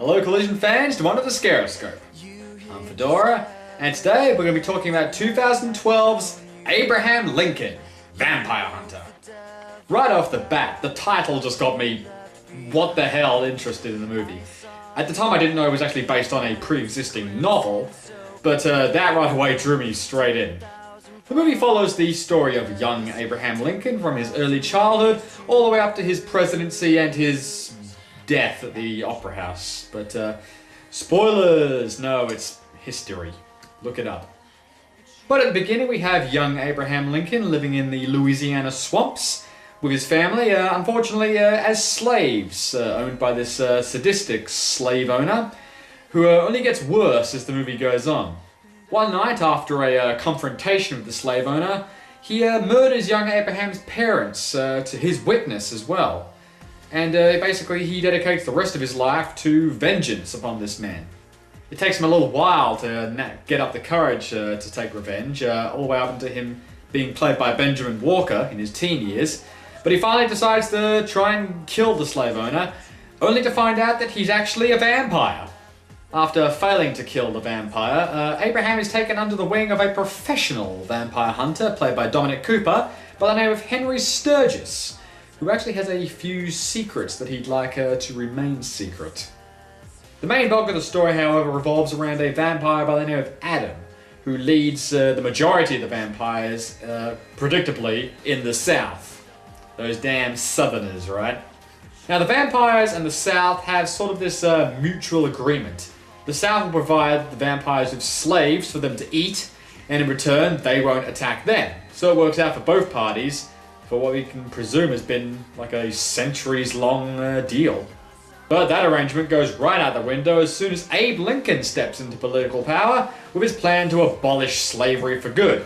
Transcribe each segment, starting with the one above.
Hello Collision fans to one of the Scaroscope. I'm Fedora, and today we're going to be talking about 2012's Abraham Lincoln, Vampire Hunter. Right off the bat, the title just got me, what the hell, interested in the movie. At the time I didn't know it was actually based on a pre-existing novel, but that right away drew me straight in. The movie follows the story of young Abraham Lincoln from his early childhood all the way up to his presidency and his death at the Opera House. But spoilers! No, it's history. Look it up. But at the beginning we have young Abraham Lincoln living in the Louisiana swamps with his family, unfortunately as slaves, owned by this sadistic slave owner, who only gets worse as the movie goes on. One night, after a confrontation with the slave owner, he murders young Abraham's parents to his witness as well. And basically he dedicates the rest of his life to vengeance upon this man. It takes him a little while to get up the courage to take revenge, all the way up into him being played by Benjamin Walker in his teen years. But he finally decides to try and kill the slave owner, only to find out that he's actually a vampire. After failing to kill the vampire, Abraham is taken under the wing of a professional vampire hunter, played by Dominic Cooper, by the name of Henry Sturgis, who actually has a few secrets that he'd like to remain secret. The main bulk of the story, however, revolves around a vampire by the name of Adam, who leads the majority of the vampires, predictably, in the South. Those damn Southerners, right? Now, the vampires and the South have sort of this mutual agreement. The South will provide the vampires with slaves for them to eat, and in return, they won't attack them. So it works out for both parties, for what we can presume has been like a centuries-long deal. But that arrangement goes right out the window as soon as Abe Lincoln steps into political power with his plan to abolish slavery for good,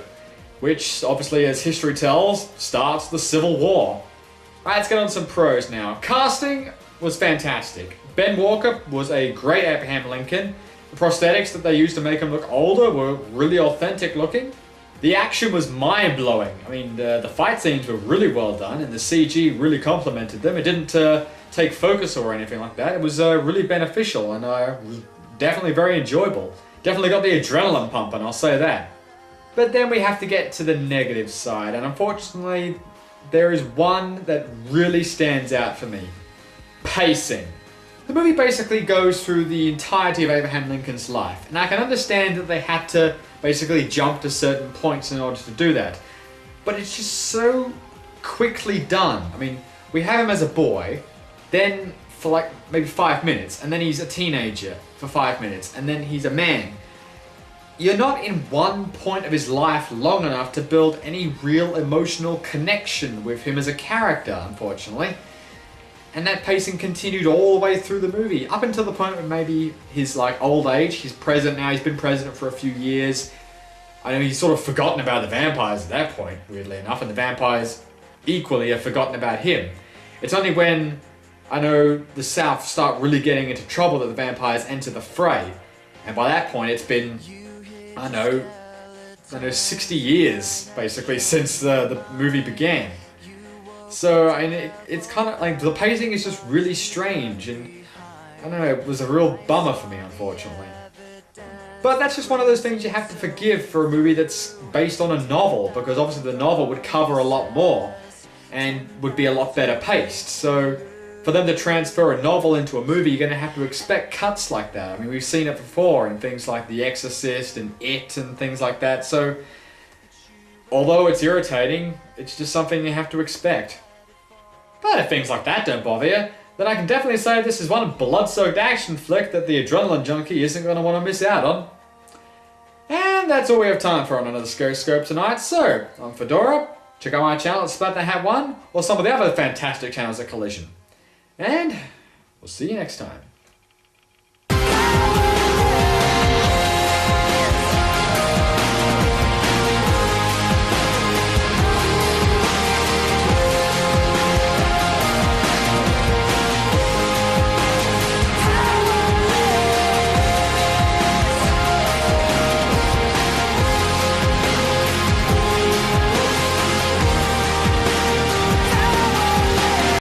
which, obviously, as history tells, starts the Civil War. Alright, let's get on to some pros now. Casting was fantastic. Ben Walker was a great Abraham Lincoln. The prosthetics that they used to make him look older were really authentic looking. The action was mind-blowing. I mean, the fight scenes were really well done, and the CG really complemented them. It didn't take focus or anything like that. It was really beneficial and was definitely very enjoyable. Definitely got the adrenaline pumping, I'll say that. But then we have to get to the negative side, and unfortunately, there is one that really stands out for me. Pacing. The movie basically goes through the entirety of Abraham Lincoln's life, and I can understand that they had to basically jump to certain points in order to do that. But it's just so quickly done. I mean, we have him as a boy, then for like maybe 5 minutes, and then he's a teenager for 5 minutes, and then he's a man. You're not in one point of his life long enough to build any real emotional connection with him as a character, unfortunately. And that pacing continued all the way through the movie, up until the point where maybe his old age, he's president now, he's been president for a few years. I know he's sort of forgotten about the vampires at that point, weirdly enough, and the vampires equally have forgotten about him. It's only when, I know, the South start really getting into trouble that the vampires enter the fray. And by that point it's been, I know 60 years, basically, since the movie began. So, I mean, it's kind of like, the pacing is just really strange, and, I don't know, it was a real bummer for me, unfortunately. But that's just one of those things you have to forgive for a movie that's based on a novel, because obviously the novel would cover a lot more, and would be a lot better paced. So, for them to transfer a novel into a movie, you're going to have to expect cuts like that. I mean, we've seen it before in things like The Exorcist and It and things like that. So, although it's irritating, it's just something you have to expect. But if things like that don't bother you, then I can definitely say this is one blood-soaked action flick that the adrenaline junkie isn't going to want to miss out on. And that's all we have time for on another Scaroscope tonight. So, I'm Fedora. Check out my channel at Splatterhat1, or some of the other fantastic channels at Collision. And we'll see you next time.